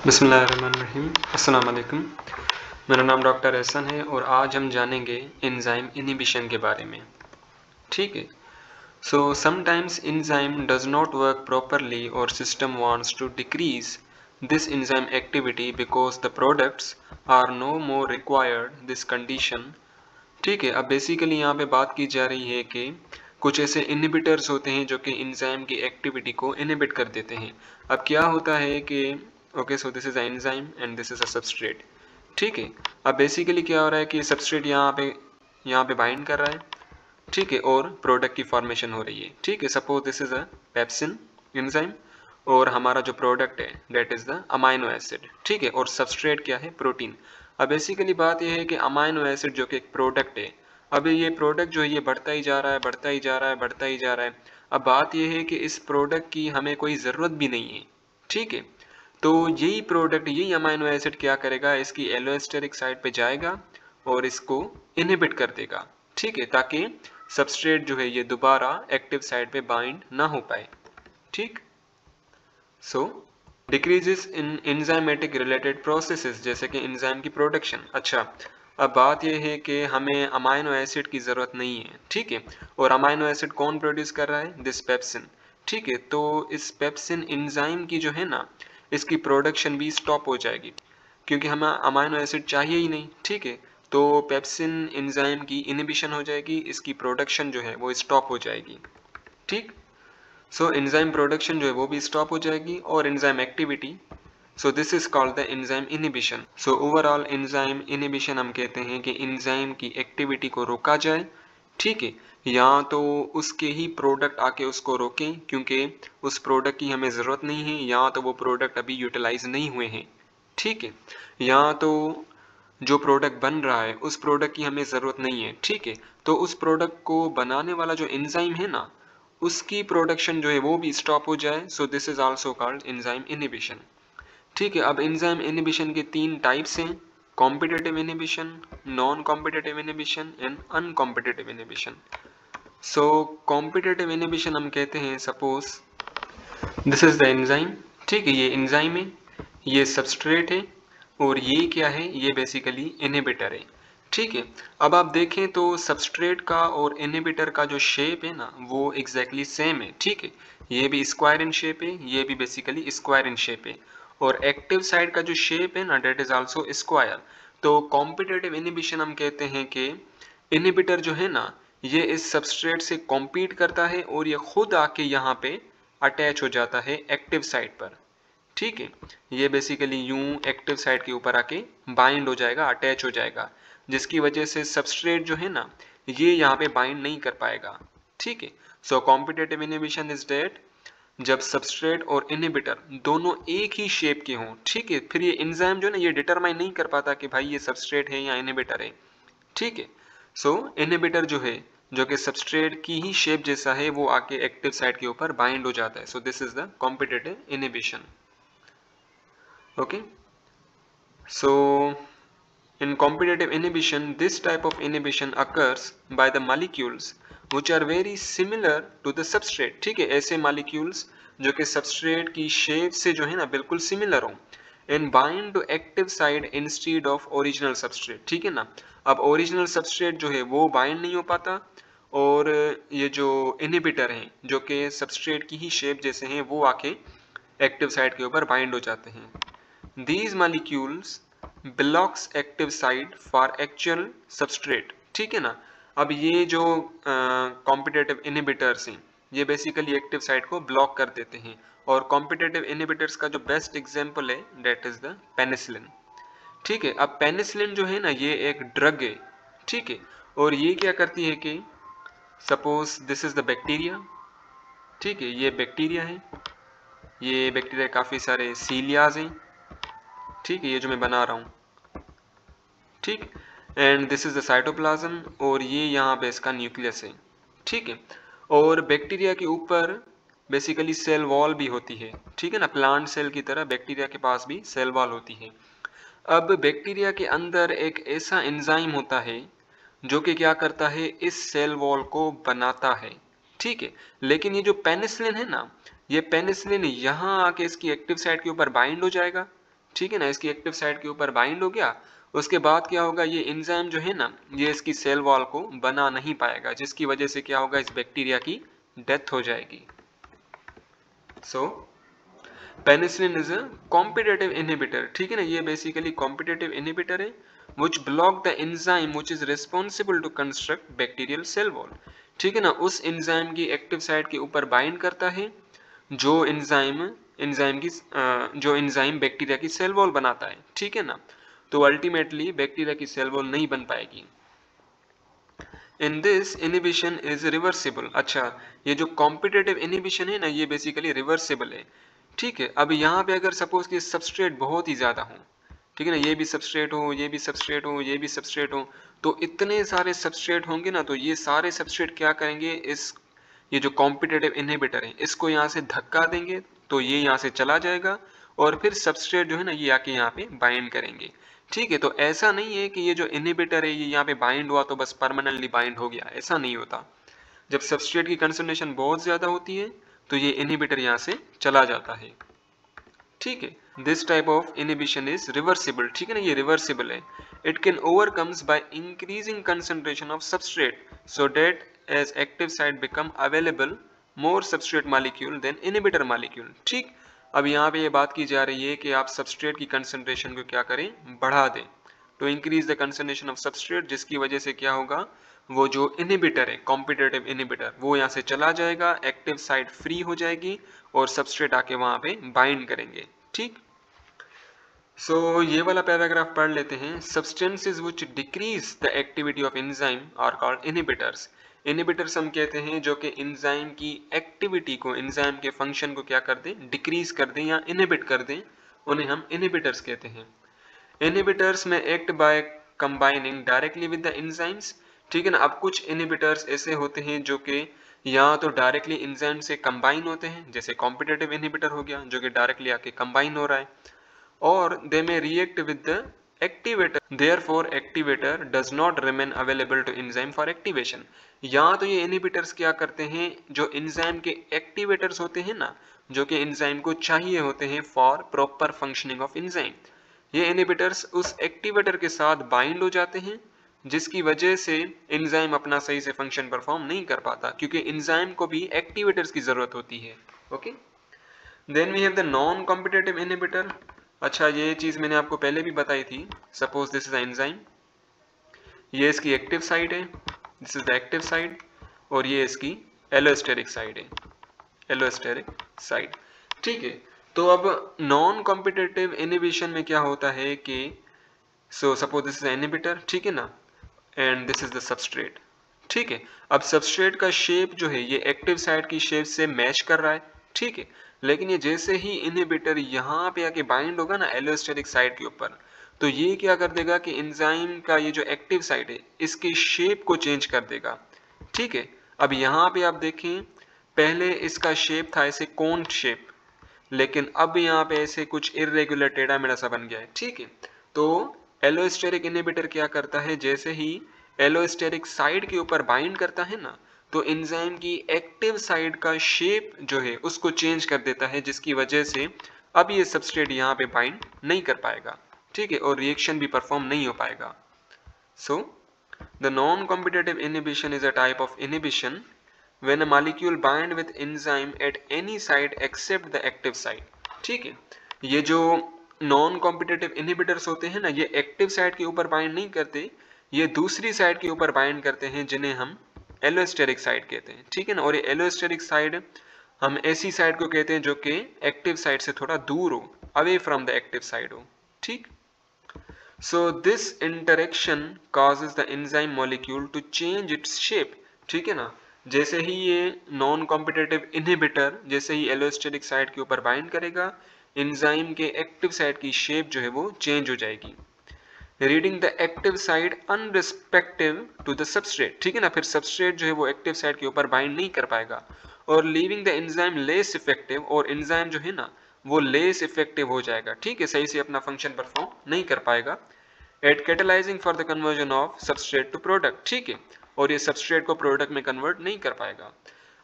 बिस्मिल्लाहिर्रहमानिर्रहीम। अस्सलाम वालेकुम। मेरा नाम डॉक्टर एहसन है और आज हम जानेंगे एंजाइम इनहिबिशन के बारे में। ठीक है। So sometimes enzyme does not work properly और system wants to decrease this enzyme activity because the products are no more required this condition. ठीक है। अब बेसिकली यहाँ पे बात की जा रही है कि कुछ ऐसे इनहिबिटर्स होते हैं जो कि एंजाइम की एक्टिविटी को इनहिबिट कर देते हैं। अब क्या होता है कि okay, so this is enzyme and this is a substrate. ठीक है। अब बेसिकली क्या हो रहा है कि सबस्ट्रेट यहाँ पे बाइंड कर रहा है। ठीक है। और प्रोडक्ट की फॉर्मेशन हो रही है। ठीक है। Suppose this is a pepsin enzyme और हमारा जो प्रोडक्ट है that is the amino acid. ठीक है। और सबस्ट्रेट क्या है? प्रोटीन। अब बेसिकली बात यह है कि अमाइनो एसिड जो कि एक प्रोडक्ट है, अब ये प्रोडक्ट जो है ये बढ़ता ही जा रहा है, बढ़ता ही जा रहा है, बढ़ता ही जा रहा है। अब बात यह है कि इस प्रोडक्ट की हमें कोई ज़रूरत भी नहीं है। ठीक है। तो यही प्रोडक्ट, यही अमाइनो एसिड क्या करेगा, इसकी एलोस्टेरिक साइड पे जाएगा और इसको इनहिबिट कर देगा। ठीक है। ताकि सबस्ट्रेट जो है ये दोबारा एक्टिव साइड पे बाइंड ना हो पाए। ठीक। So decreases in enzymatic related processes, जैसे कि एंजाइम की प्रोडक्शन। अच्छा, अब बात यह है कि हमें अमाइनो एसिड की ज़रूरत नहीं है। ठीक है। और अमाइनो एसिड कौन प्रोड्यूस कर रहा है? This pepsin. ठीक है। तो इस पेप्सिन एंजाइम की जो है ना, इसकी प्रोडक्शन भी स्टॉप हो जाएगी क्योंकि हमें अमाइनो एसिड चाहिए ही नहीं। ठीक है। तो पेप्सिन एंजाइम की इनहिबिशन हो जाएगी, इसकी प्रोडक्शन जो है वो स्टॉप हो जाएगी। ठीक। सो एंजाइम प्रोडक्शन जो है वो भी स्टॉप हो जाएगी और enzyme activity, so this is called the enzyme inhibition. So overall enzyme inhibition हम कहते हैं कि एंजाइम की एक्टिविटी को रोका जाए। ठीक है। या तो उसके ही प्रोडक्ट आके उसको रोकें क्योंकि उस प्रोडक्ट की हमें ज़रूरत नहीं है, या तो वो प्रोडक्ट अभी यूटिलाइज नहीं हुए हैं। ठीक है। या तो जो प्रोडक्ट बन रहा है उस प्रोडक्ट की हमें ज़रूरत नहीं है। ठीक है। तो उस प्रोडक्ट को बनाने वाला जो एंजाइम है ना, उसकी प्रोडक्शन जो है वो भी स्टॉप हो जाए। So this is also called enzyme inhibition. ठीक है। अब एंजाइम इनहिबिशन के तीन टाइप्स हैं: competitive inhibition, non competitive inhibition and uncompetitive inhibition. So competitive inhibition हम कहते हैं, suppose this is the enzyme. ठीक है। ये एंजाइम है, ये सबस्ट्रेट है और ये क्या है? ये बेसिकली इनहिबिटर है। ठीक है। अब आप देखें तो सबस्ट्रेट का और इनहिबिटर का जो शेप है ना, वो एग्जैक्टली सेम है। ठीक है। ये भी स्क्वायर इन शेप है, ये भी बेसिकली स्क्वायर इन शेप है। और एक्टिव साइड का जो शेप है ना, डेट इज आल्सो स्क्वायर। तो कॉम्पिटिटिव इनहिबिशन हम कहते हैं कि इनहिबिटर जो है ना, ये इस सबस्ट्रेट से कॉम्पीट करता है और ये खुद आके यहाँ पे अटैच हो जाता है एक्टिव साइड पर। ठीक है। ये बेसिकली यूं एक्टिव साइड के ऊपर आके बाइंड हो जाएगा, अटैच हो जाएगा, जिसकी वजह से सबस्ट्रेट जो है ना, ये यहाँ पे बाइंड नहीं कर पाएगा। ठीक है। सो कॉम्पिटिटिव इनहिबिशन इज डेट जब सबस्ट्रेट और इनहिबिटर दोनों एक ही शेप के हों। ठीक है। फिर ये एंजाइम जो है ना, ये डिटरमाइन नहीं कर पाता कि भाई ये सबस्ट्रेट है या इनहिबिटर है। ठीक है। सो इनहिबिटर जो है, जो कि सबस्ट्रेट की ही शेप जैसा है, वो आके एक्टिव साइड के ऊपर बाइंड हो जाता है। So this is the competitive inhibition. Okay, so in competitive inhibition, this type of inhibition occurs by the molecules which are very similar to the substrate. ठीक है। ऐसे molecules जो कि substrate की shape से जो है ना बिल्कुल similar हो and bind to active side instead of original substrate। ठीक है ना। अब original substrate जो है वो bind नहीं हो पाता और ये जो inhibitor हैं जो कि substrate की ही shape जैसे हैं, वो आके active side के ऊपर bind हो जाते हैं। These molecules blocks active site for actual substrate। ठीक है ना। अब ये जो कॉम्पिटिटिव इनहिबिटर्स हैं, ये बेसिकली एक्टिव साइट को ब्लॉक कर देते हैं। और कॉम्पिटिटिव इनहिबिटर्स का जो बेस्ट एग्जांपल है डेट इज द पेनिसिलिन। ठीक है। अब पेनिसिलिन जो है ना, ये एक ड्रग है। ठीक है। और ये क्या करती है कि suppose this is the bacteria. ठीक है। ये बैक्टीरिया है, ये बैक्टीरिया काफ़ी सारे सीलियाज हैं। ठीक है। ये जो मैं बना रहा हूँ। ठीक। And this is the cytoplasm और ये यहाँ पे इसका न्यूक्लियस है। ठीक है। और बैक्टीरिया के ऊपर बेसिकली सेल वॉल भी होती है। ठीक है ना। प्लांट सेल की तरह बैक्टीरिया के पास भी सेल वॉल होती है। अब बैक्टीरिया के अंदर एक ऐसा एंजाइम होता है जो कि क्या करता है, इस सेल वॉल को बनाता है। ठीक है। लेकिन ये जो पेनिसिलिन है ना, ये पेनिसिलिन यहाँ आके इसकी एक्टिव साइट के ऊपर बाइंड हो जाएगा। ठीक है ना, इसकी एक्टिव साइट के ऊपर बाइंड हो गया, उसके बाद क्या होगा, ये एंजाइम जो है ना, ये इसकी सेल वॉल को बना नहीं पाएगा, जिसकी वजह से क्या होगा, इस बैक्टीरिया की डेथ हो जाएगी। So penicillin is a competitive inhibitor, ठीक है ना, ये बेसिकली कॉम्पिटिटिव इनहिबिटर है which block the enzyme which is responsible to construct bacterial cell wall, ठीक है ना, उस एंजाइम की एक्टिव साइट के ऊपर बाइंड करता है जो एंजाइम बैक्टीरिया की सेल वॉल बनाता है, ठीक है ना, तो अल्टीमेटली बैक्टीरिया की सेल वॉल नहीं बन पाएगी। In this inhibition is reversible, अच्छा ये जो कॉम्पिटिटिव इनहिबिशन है ना, ये बेसिकली रिवर्सिबल है, ठीक है। अब यहाँ पे अगर सपोज कि सबस्ट्रेट बहुत ही ज्यादा हो, ठीक है ना, ये भी सबस्ट्रेट हो, ये भी सबस्ट्रेट हो, ये भी सबस्ट्रेट हो, तो इतने सारे सबस्ट्रेट होंगे ना, तो ये सारे सबस्ट्रेट क्या करेंगे, ये जो कॉम्पिटिटिव इनहिबिटर है इसको यहाँ से धक्का देंगे, तो ये यहाँ से चला जाएगा और फिर सबस्ट्रेट जो है ना, ये आके यहाँ पे बाइंड करेंगे, ठीक है। तो ऐसा नहीं है कि ये जो इनहिबिटर है ये यहाँ पे बाइंड हुआ तो बस परमानेंटली बाइंड हो गया, ऐसा नहीं होता। जब सबस्ट्रेट की कंसंट्रेशन बहुत ज्यादा होती है तो ये इनहिबिटर यहाँ से चला जाता है, ठीक है। This type of inhibition is reversible, ठीक है ना, ये रिवर्सिबल है। It can overcomes by increasing concentration of substrate so that as active site become available more substrate molecule than inhibitor molecule, ठीक। अब यहाँ पे ये बात की जा रही है कि आप सबस्ट्रेट की कंसंट्रेशन को क्या करें, बढ़ा दें, तो increase the concentration of substrate, जिसकी वजह से क्या होगा, वो जो इनहिबिटर है कॉम्पिटिटिव इनहिबिटर वो यहाँ से चला जाएगा, एक्टिव साइट फ्री हो जाएगी और सबस्ट्रेट आके वहां पे बाइंड करेंगे, ठीक। सो ये वाला पैराग्राफ पढ़ लेते हैं। Substances which decrease the activity of enzyme are called inhibitors. Inhibitors हम कहते हैं जो कि एंजाइम की एक्टिविटी को, एंजाइम के फंक्शन को क्या कर दें, डिक्रीज कर दें या इनहिबिट कर दें, उन्हें हम इनहिबिटर्स कहते हैं। इनहिबिटर्स में act by combining directly with the enzymes, ठीक है ना। अब कुछ इनहिबिटर्स ऐसे होते हैं जो कि या तो डायरेक्टली एंजाइम से कंबाइन होते हैं, जैसे कॉम्पिटिटिव इनहिबिटर हो गया जो कि डायरेक्टली आके कंबाइन हो रहा है, और they may react with the activator, therefore activator does not remain available to enzyme for activation। या तो ये इनहिबिटर्स क्या करते हैं, जो एंजाइम के एक्टिवेटर्स होते हैं ना, जो कि एंजाइम को चाहिए होते हैं for proper functioning of enzyme, ये इनहिबिटर्स उस एक्टिवेटर के साथ बाइंड हो जाते हैं, जिसकी वजह से एंजाइम अपना सही से फंक्शन परफॉर्म नहीं कर पाता, क्योंकि एंजाइम को भी एक्टिवेटर्स की जरूरत होती है, okay. Then we have the non competitive inhibitor. अच्छा ये चीज मैंने आपको पहले भी बताई थी। सपोज दिस इज एंजाइम, ये इसकी एक्टिव साइड है, this is the active side, और ये इसकी एलोस्टेरिक साइड है, एलोस्टेरिक साइड, ठीक है। तो अब नॉन कॉम्पिटिटिव इनहिबिशन में क्या होता है कि सपोज दिस इज इनहिबिटर, ठीक है ना, and this is the substrate, ठीक है। अब सबस्ट्रेट का शेप जो है ये एक्टिव साइट की शेप से मैच कर रहा है, ठीक है, लेकिन ये जैसे ही इनहिबिटर यहाँ पे आके बाइंड होगा ना एलोस्टेरिक साइट के ऊपर, तो ये क्या कर देगा कि एंजाइम का ये जो एक्टिव साइट है इसकी शेप को चेंज कर देगा, ठीक है। अब यहाँ पे आप देखें, पहले इसका शेप था ऐसे कोन शेप, लेकिन अब यहाँ पे ऐसे कुछ इरेगुलर टेढ़ा मेढ़ा सा बन गया है, ठीक है। तो एलोस्टेरिक इनहिबिटर क्या करता है, जैसे ही एलोस्टेरिक साइड के ऊपर बाइंड करता है ना, तो एंजाइम की एक्टिव साइड का शेप जो है उसको चेंज कर देता है, जिसकी वजह से अब ये सबस्ट्रेट यहाँ पे बाइंड नहीं कर पाएगा, ठीक है, और रिएक्शन भी परफॉर्म नहीं हो पाएगा। So the non competitive inhibition is a type of inhibition when a molecule bind with enzyme at any site except the active site, ठीक है। ये जो नॉन कॉम्पिटिटिव इनहिबिटर्स होते हैं ना, ये एक्टिव साइट के ऊपर बाइंड नहीं करते, ये दूसरी साइट के ऊपर बाइंड करते हैं जिन्हें हम एलोस्टेरिक साइट कहते हैं, ठीक है ना। और ये एलोस्टेरिक साइट हम ऐसी साइट को कहते हैं जो कि एक्टिव साइट से थोड़ा दूर हो, away from the active site हो, ठीक। So this interaction causes the enzyme molecule to change its shape, ठीक है ना। जैसे ही ये नॉन कॉम्पिटिटिव इनहिबिटर जैसे ही एलोस्टेरिक साइट के ऊपर बाइंड करेगा, एंजाइम के एक्टिव साइट की शेप जो है वो चेंज हो जाएगी, reading the active site unrespective to the substrate, ठीक है ना। फिर सबस्ट्रेट जो है वो एक्टिव साइट के ऊपर बाइंड नहीं कर पाएगा, और leaving the enzyme less effective, और एंजाइम जो है ना वो लेस इफेक्टिव हो जाएगा, ठीक है, सही से अपना फंक्शन परफॉर्म नहीं कर पाएगा। At catalysing for the conversion of substrate to product, ठीक है, और ये सबस्ट्रेट को प्रोडक्ट में कन्वर्ट नहीं कर पाएगा।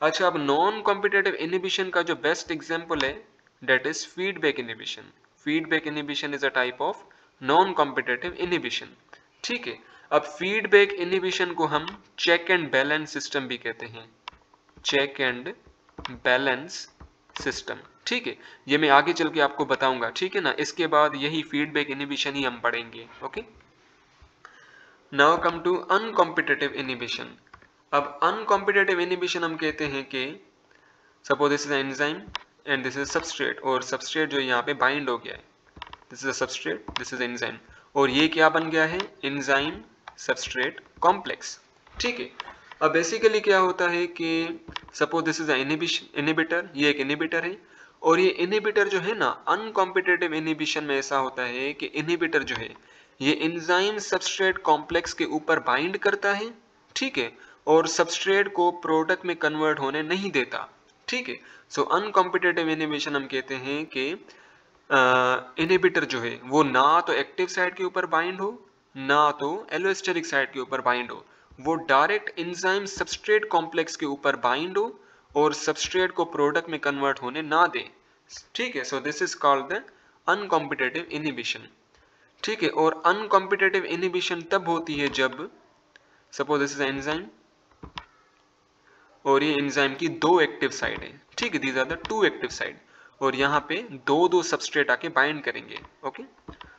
अच्छा अब नॉन कॉम्पिटिटिव इनहिबिशन का जो बेस्ट एग्जांपल है, that is feedback inhibition. Feedback inhibition is a type of non competitive inhibition. ठीक है, अब फीडबैक इनहिबिशन को हम चेक एंड बैलेंस सिस्टम भी कहते हैं, चेक एंड बैलेंस सिस्टम। ठीक है, ये मैं आगे चल के आपको बताऊंगा। ठीक है ना, इसके बाद यही फीडबैक इनहिबिशन ही हम पढ़ेंगे। Okay, now come to uncompetitive inhibition. अब अनकॉम्पिटिटिव इनहिबिशन हम कहते हैं कि suppose this is enzyme and this is substrate, और सबस्ट्रेट जो यहाँ पे बाइंड हो गया है, this is a substrate, this is enzyme, और ये क्या बन गया है, एंजाइम सबस्ट्रेट कॉम्प्लेक्स। ठीक है, अब बेसिकली क्या होता है कि सपोज दिस इज इनहिबिटर, ये एक इनहिबिटर है, और ये इनहिबिटर जो है ना अनकॉम्पिटिटिव इनहिबिशन में ऐसा होता है कि इनहिबिटर जो है ये एंजाइम सबस्ट्रेट कॉम्प्लेक्स के ऊपर बाइंड करता है। ठीक है, और सबस्ट्रेट को प्रोडक्ट में कन्वर्ट होने नहीं देता। ठीक है, सो अनकॉम्पिटिटिव इनहिबिशन हम कहते हैं कि इनहिबिटर जो है वो ना तो एक्टिव साइट के ऊपर बाइंड हो, ना तो एलोस्टेरिक साइट के ऊपर बाइंड हो, वो डायरेक्ट एंजाइम सबस्ट्रेट कॉम्प्लेक्स के ऊपर बाइंड हो और सबस्ट्रेट को प्रोडक्ट में कन्वर्ट होने ना दे। ठीक है, so this is called the uncompetitive inhibition. ठीक है, और अनकॉम्पिटिटिव इनहिबिशन तब होती है जब सपोज दिस इज एंजाइम और ये एंजाइम की दो एक्टिव साइड है। ठीक है, these are the two active side, और यहाँ पे दो दो सबस्ट्रेट आके बाइंड करेंगे। Okay,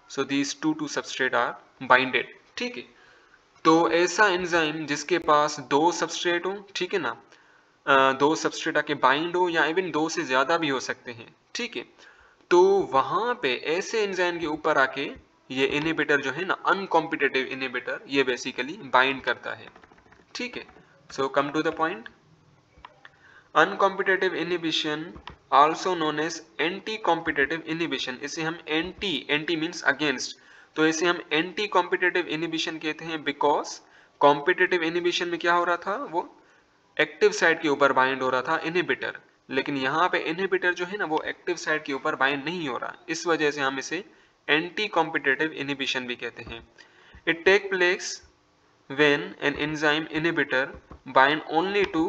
so these two substrate are binded. ठीक है, तो ऐसा एंजाइम जिसके पास दो सबस्ट्रेट हो, ठीक है ना, दो सबस्ट्रेट आके बाइंड हो, या इवन दो से ज्यादा भी हो सकते हैं। ठीक है, तो वहां पे ऐसे एंजाइम के ऊपर आके ये इनहिबिटर जो है ना अनकॉम्पिटिटिव इनहिबिटर ये बेसिकली बाइंड करता है। ठीक है, so come to the point, uncompetitive inhibition also known as anti competitive inhibition, इसे हम एंटी मींस अगेंस्ट, तो इसे हम एंटी कॉम्पिटिटिव इनहिबिशन कहते हैं, बिकॉज कॉम्पिटिटिव इनहिबिशन में क्या हो रहा था, वो एक्टिव साइट के ऊपर बाइंड हो रहा था इनहिबिटर, लेकिन यहाँ पे इनहिबिटर जो है ना वो एक्टिव साइट के ऊपर बाइंड नहीं हो रहा, इस वजह से हम इसे एंटी कॉम्पिटिटिव इनहिबिशन भी कहते हैं। It take place when an enzyme inhibitor bind only to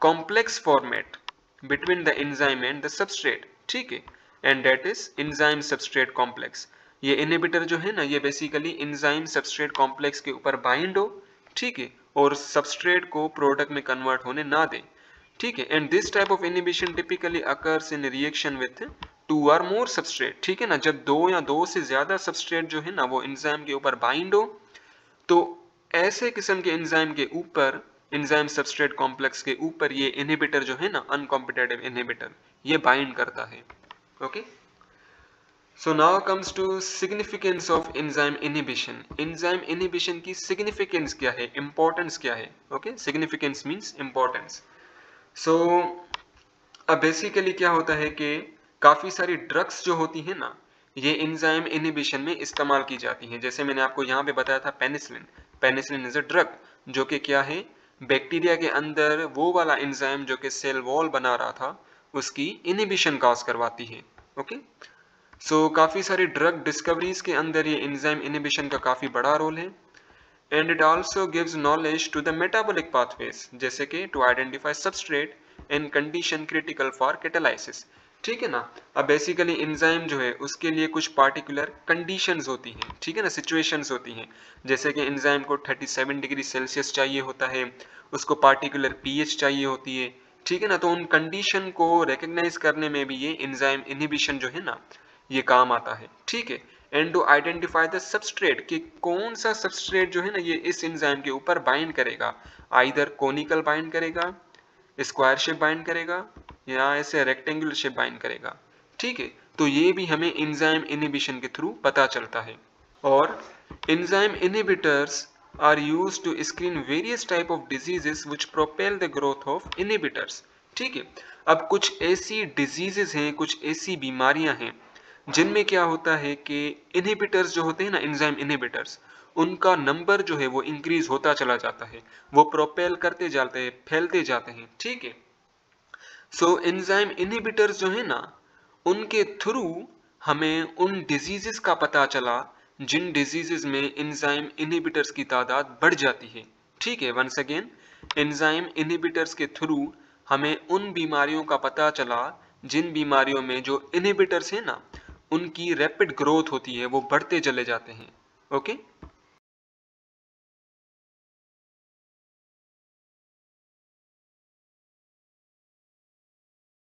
complex format between the enzyme and the substrate। ठीक है, and that is enzyme substrate complex। ये इनहिबिटर जो है ना ये बेसिकली एंजाइम सबस्ट्रेट कॉम्प्लेक्स के ऊपर बाइंड हो, ठीक है, और सबस्ट्रेट को प्रोडक्ट में कन्वर्ट होने ना दे। ठीक है, and this type of inhibition typically occurs in reaction with to और मोर सबस्ट्रेट। ठीक है ना, जब दो या दो से ज्यादा सबस्ट्रेट जो है ना वो एंजाइम के ऊपर बाइंड हो, तो ऐसे किस्म के एंजाइम के ऊपर, एंजाइम सबस्ट्रेट कॉम्प्लेक्स के ऊपर ये इनहिबिटर जो है ना अनकॉम्पिटिटिव इनहिबिटर ये बाइंड करता है। Okay, so now comes to significance of enzyme inhibition. Enzyme inhibition की सिग्निफिकेंस क्या है, इंपॉर्टेंस क्या है। Okay, significance means importance. So अब बेसिकली क्या होता है कि काफी सारी ड्रग्स जो होती है ना ये एंजाइम इनहिबिशन में इस्तेमाल की जाती हैं। जैसे मैंने आपको यहाँ पे बताया था penicillin, penicillin is a drug जो कि क्या है, बैक्टीरिया के अंदर वो वाला एंजाइम जो कि सेल वॉल बना रहा था उसकी इनहिबिशन कॉज करवाती है। ओके, सो काफी सारी ड्रग डिस्कवरीज के अंदर ये एंजाइम इनहिबिशन का काफी बड़ा रोल है। And it also gives knowledge to the metabolic pathways, जैसे कि to identify substrate in condition critical for catalysis. ठीक है ना, अब बेसिकली एंजाइम जो है उसके लिए कुछ पार्टिकुलर कंडीशंस होती हैं, ठीक है ना, सिचुएशंस होती हैं, जैसे कि एंजाइम को 37 डिग्री सेल्सियस चाहिए होता है, उसको पार्टिकुलर पीएच चाहिए होती है। ठीक है ना, तो उन कंडीशन को रिकग्नाइज करने में भी ये एंजाइम इनहिबिशन जो है ना ये काम आता है। ठीक है, and to identify the substrate कि कौन सा सबस्ट्रेट जो है ना ये इस एंजाइम के ऊपर बाइंड करेगा, आइदर कोनिकल बाइंड करेगा, स्क्वायर शेप बाइंड करेगा, या ऐसे रेक्टेंगुलर शेप बाइंड करेगा। ठीक है, तो ये भी हमें एंजाइम इनहिबिशन के थ्रू पता चलता है। और enzyme inhibitors are used to screen various type of diseases which propel the growth of inhibitors. ठीक है, अब कुछ ऐसी डिजीजेस हैं, कुछ ऐसी बीमारियां हैं जिनमें क्या होता है कि इनहिबिटर्स जो होते हैं ना, एंजाइम इनहिबिटर्स, उनका नंबर जो है वो इंक्रीज होता चला जाता है, वो प्रोपेल करते जाते हैं, फैलते जाते हैं। ठीक है, सो एंजाइम इनहिबिटर्स जो है ना उनके थ्रू हमें उन डिजीजेस का पता चला जिन डिजीजेस में एंजाइम इनहिबिटर्स की तादाद बढ़ जाती है। ठीक है, वंस अगेन एंजाइम इनहिबिटर्स के थ्रू हमें उन बीमारियों का पता चला जिन बीमारियों में जो इनहिबिटर्स है ना उनकी रैपिड ग्रोथ होती है, वो बढ़ते चले जाते हैं। ओके।